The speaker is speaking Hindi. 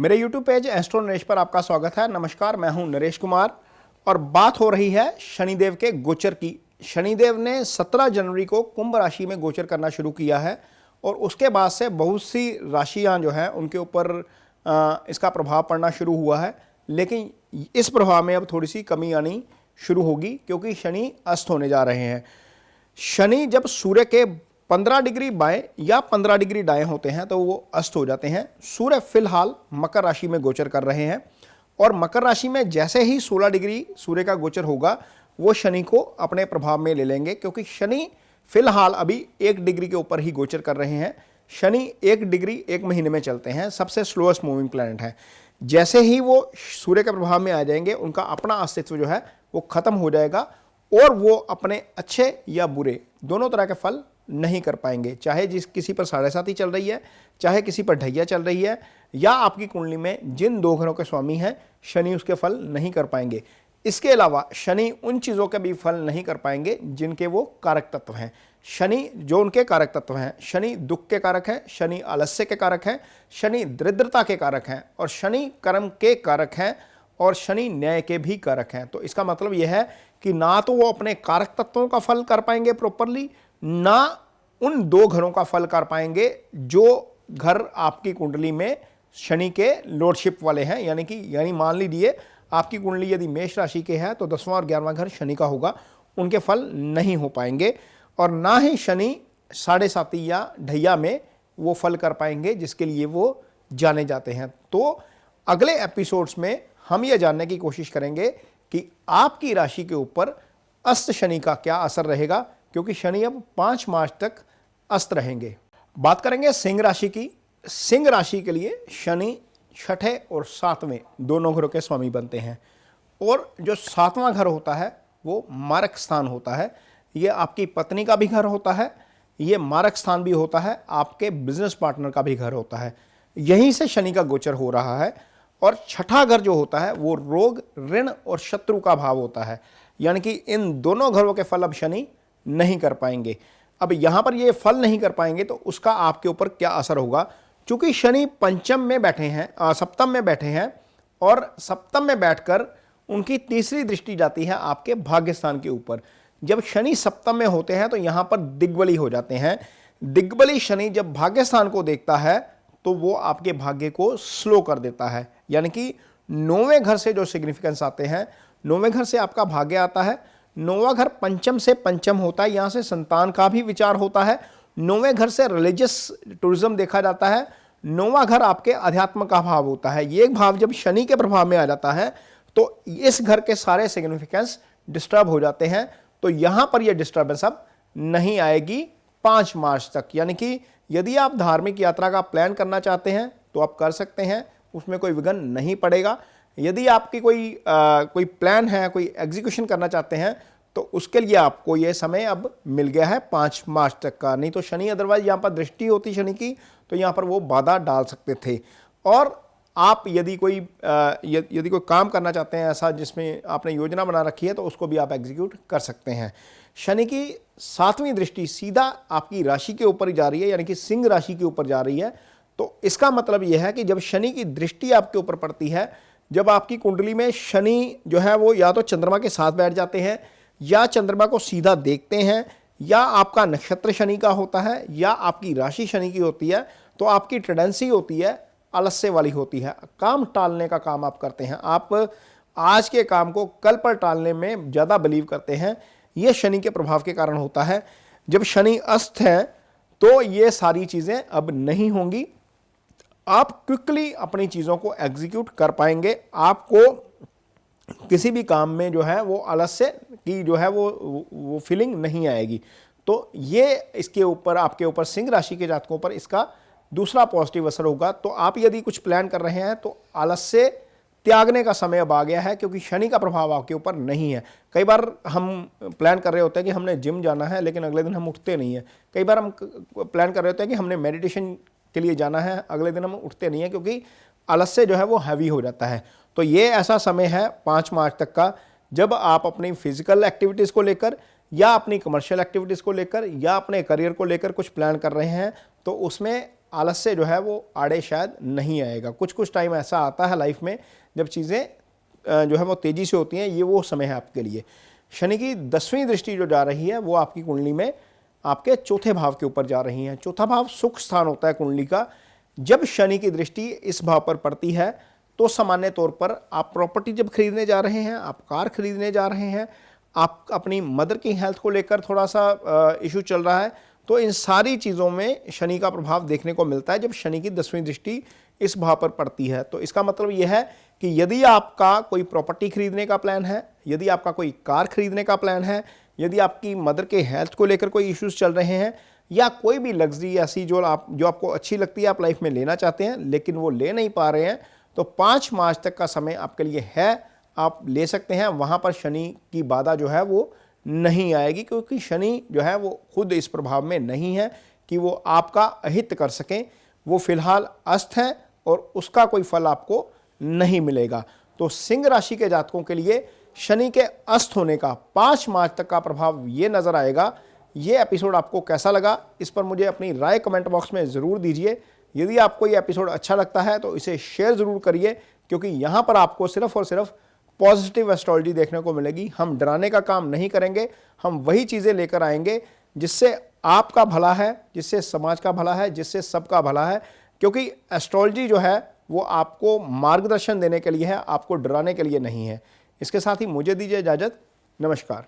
मेरे YouTube पेज एस्ट्रो नरेश पर आपका स्वागत है। नमस्कार, मैं हूं नरेश कुमार और बात हो रही है शनिदेव के गोचर की। शनिदेव ने 17 जनवरी को कुंभ राशि में गोचर करना शुरू किया है और उसके बाद से बहुत सी राशियां जो हैं उनके ऊपर इसका प्रभाव पड़ना शुरू हुआ है। लेकिन इस प्रभाव में अब थोड़ी सी कमी आनी शुरू होगी क्योंकि शनि अस्त होने जा रहे हैं। शनि जब सूर्य के 15 डिग्री बाएं या 15 डिग्री दाएं होते हैं तो वो अस्त हो जाते हैं। सूर्य फिलहाल मकर राशि में गोचर कर रहे हैं और मकर राशि में जैसे ही 16 डिग्री सूर्य का गोचर होगा वो शनि को अपने प्रभाव में ले लेंगे, क्योंकि शनि फिलहाल अभी 1 डिग्री के ऊपर ही गोचर कर रहे हैं। शनि 1 डिग्री 1 महीने में चलते हैं, सबसे स्लोएस्ट मूविंग प्लैनेट है। जैसे ही वो सूर्य के प्रभाव में आ जाएंगे उनका अपना अस्तित्व जो है वो खत्म हो जाएगा और वो अपने अच्छे या बुरे दोनों तरह के फल नहीं कर पाएंगे। चाहे किसी पर 7.5 चल रही है, चाहे किसी पर ढैया चल रही है, या आपकी कुंडली में जिन 2 घरों के स्वामी हैं शनि उसके फल नहीं कर पाएंगे। इसके अलावा शनि उन चीज़ों के भी फल नहीं कर पाएंगे जिनके वो कारक तत्व हैं। शनि जो उनके कारक तत्व हैं, शनि दुख के कारक हैं, शनि आलस्य के कारक हैं, शनि दरिद्रता के कारक हैं और शनि कर्म के कारक हैं और शनि न्याय के भी कारक हैं। तो इसका मतलब यह है कि ना तो वो अपने कारक तत्वों का फल कर पाएंगे प्रॉपरली, ना उन 2 घरों का फल कर पाएंगे जो घर आपकी कुंडली में शनि के लॉर्डशिप वाले हैं। यानी मान लीजिए आपकी कुंडली यदि मेष राशि के है तो 10वां और 11वां घर शनि का होगा, उनके फल नहीं हो पाएंगे और ना ही शनि 7.5 या ढैया में वो फल कर पाएंगे जिसके लिए वो जाने जाते हैं। तो अगले एपिसोड्स में हम ये जानने की कोशिश करेंगे कि आपकी राशि के ऊपर अस्त शनि का क्या असर रहेगा, क्योंकि शनि अब 5 मार्च तक अस्त रहेंगे। बात करेंगे सिंह राशि की। सिंह राशि के लिए शनि 6ठे और 7वें दोनों घरों के स्वामी बनते हैं और जो 7वां घर होता है वो मारक स्थान होता है। ये आपकी पत्नी का भी घर होता है, ये मारक स्थान भी होता है, आपके बिजनेस पार्टनर का भी घर होता है। यहीं से शनि का गोचर हो रहा है और 6ठा घर जो होता है वो रोग, ऋण और शत्रु का भाव होता है। यानी कि इन दोनों घरों के फल अब शनि नहीं कर पाएंगे। अब यहां पर ये फल नहीं कर पाएंगे तो उसका आपके ऊपर क्या असर होगा। चूंकि शनि पंचम में बैठे हैं, सप्तम में बैठे हैं और सप्तम में बैठकर उनकी तीसरी दृष्टि जाती है आपके भाग्य स्थान के ऊपर। जब शनि सप्तम में होते हैं तो यहां पर दिग्बली हो जाते हैं। दिग्बली शनि जब भाग्य स्थान को देखता है तो वो आपके भाग्य को स्लो कर देता है। यानी कि 9वें घर से जो सिग्निफिकेंस आते हैं, 9वें घर से आपका भाग्य आता है। 9वां घर पंचम से पंचम होता है, यहां से संतान का भी विचार होता है। 9वें घर से रिलीजियस टूरिज्म देखा जाता है। 9वां घर आपके अध्यात्म का भाव होता है। ये भाव जब शनि के प्रभाव में आ जाता है तो इस घर के सारे सिग्निफिकेंस डिस्टर्ब हो जाते हैं। तो यहां पर यह डिस्टर्बेंस अब नहीं आएगी 5 मार्च तक। यानी कि यदि आप धार्मिक यात्रा का प्लान करना चाहते हैं तो आप कर सकते हैं, उसमें कोई विघ्न नहीं पड़ेगा। यदि आपकी कोई प्लान है, कोई एग्जीक्यूशन करना चाहते हैं तो उसके लिए आपको ये समय अब मिल गया है 5 मार्च तक का। नहीं तो शनि अदरवाइज यहाँ पर दृष्टि होती शनि की तो यहाँ पर वो बाधा डाल सकते थे। और आप यदि कोई काम करना चाहते हैं ऐसा जिसमें आपने योजना बना रखी है तो उसको भी आप एग्जीक्यूट कर सकते हैं। शनि की 7वीं दृष्टि सीधा आपकी राशि के ऊपर ही जा रही है, यानी कि सिंह राशि के ऊपर जा रही है। तो इसका मतलब यह है कि जब शनि की दृष्टि आपके ऊपर पड़ती है, जब आपकी कुंडली में शनि जो है वो या तो चंद्रमा के साथ बैठ जाते हैं या चंद्रमा को सीधा देखते हैं, या आपका नक्षत्र शनि का होता है या आपकी राशि शनि की होती है, तो आपकी टेंडेंसी होती है आलस्य वाली होती है। काम टालने का काम आप करते हैं, आप आज के काम को कल पर टालने में ज़्यादा बिलीव करते हैं। ये शनि के प्रभाव के कारण होता है। जब शनि अस्त है तो ये सारी चीज़ें अब नहीं होंगी। आप क्विकली अपनी चीज़ों को एग्जीक्यूट कर पाएंगे। आपको किसी भी काम में जो है वो आलस्य की जो है वो फीलिंग नहीं आएगी। तो ये इसके ऊपर आपके ऊपर सिंह राशि के जातकों पर इसका दूसरा पॉजिटिव असर होगा। तो आप यदि कुछ प्लान कर रहे हैं तो आलस्य त्यागने का समय अब आ गया है, क्योंकि शनि का प्रभाव आपके ऊपर नहीं है। कई बार हम प्लान कर रहे होते हैं कि हमने जिम जाना है लेकिन अगले दिन हम उठते नहीं है। कई बार हम प्लान कर रहे होते हैं कि हमने मेडिटेशन के लिए जाना है, अगले दिन हम उठते नहीं है क्योंकि आलस्य जो है वो हैवी हो जाता है। तो ये ऐसा समय है 5 मार्च तक का जब आप अपनी फिजिकल एक्टिविटीज़ को लेकर या अपनी कमर्शियल एक्टिविटीज़ को लेकर या अपने करियर को लेकर कुछ प्लान कर रहे हैं तो उसमें आलस्य जो है वो आड़े शायद नहीं आएगा। कुछ कुछ टाइम ऐसा आता है लाइफ में जब चीज़ें जो है वो तेज़ी से होती हैं, ये वो समय है आपके लिए। शनि की 10वीं दृष्टि जो जा रही है वो आपकी कुंडली में आपके चौथे भाव के ऊपर जा रही है। चौथा भाव सुख स्थान होता है कुंडली का। जब शनि की दृष्टि इस भाव पर पड़ती है तो सामान्य तौर पर आप प्रॉपर्टी जब खरीदने जा रहे हैं, आप कार खरीदने जा रहे हैं, आप अपनी मदर की हेल्थ को लेकर थोड़ा सा इशू चल रहा है, तो इन सारी चीज़ों में शनि का प्रभाव देखने को मिलता है जब शनि की 10वीं दृष्टि इस भाव पर पड़ती है। तो इसका मतलब यह है कि यदि आपका कोई प्रॉपर्टी खरीदने का प्लान है, यदि आपका कोई कार खरीदने का प्लान है, यदि आपकी मदर के हेल्थ को लेकर कोई इश्यूज चल रहे हैं, या कोई भी लग्जरी ऐसी जो आपको अच्छी लगती है, आप लाइफ में लेना चाहते हैं लेकिन वो ले नहीं पा रहे हैं, तो 5 मार्च तक का समय आपके लिए है, आप ले सकते हैं। वहाँ पर शनि की बाधा जो है वो नहीं आएगी, क्योंकि शनि जो है वो खुद इस प्रभाव में नहीं है कि वो आपका अहित कर सकें। वो फिलहाल अस्त है और उसका कोई फल आपको नहीं मिलेगा। तो सिंह राशि के जातकों के लिए शनि के अस्त होने का 5 मार्च तक का प्रभाव ये नज़र आएगा। ये एपिसोड आपको कैसा लगा, इस पर मुझे अपनी राय कमेंट बॉक्स में ज़रूर दीजिए। यदि आपको ये एपिसोड अच्छा लगता है तो इसे शेयर ज़रूर करिए, क्योंकि यहाँ पर आपको सिर्फ और सिर्फ पॉजिटिव एस्ट्रोलॉजी देखने को मिलेगी। हम डराने का काम नहीं करेंगे, हम वही चीज़ें लेकर आएंगे जिससे आपका भला है, जिससे समाज का भला है, जिससे सबका भला है। क्योंकि एस्ट्रोलॉजी जो है वो आपको मार्गदर्शन देने के लिए है, आपको डराने के लिए नहीं है। इसके साथ ही मुझे दीजिए इजाज़त। नमस्कार।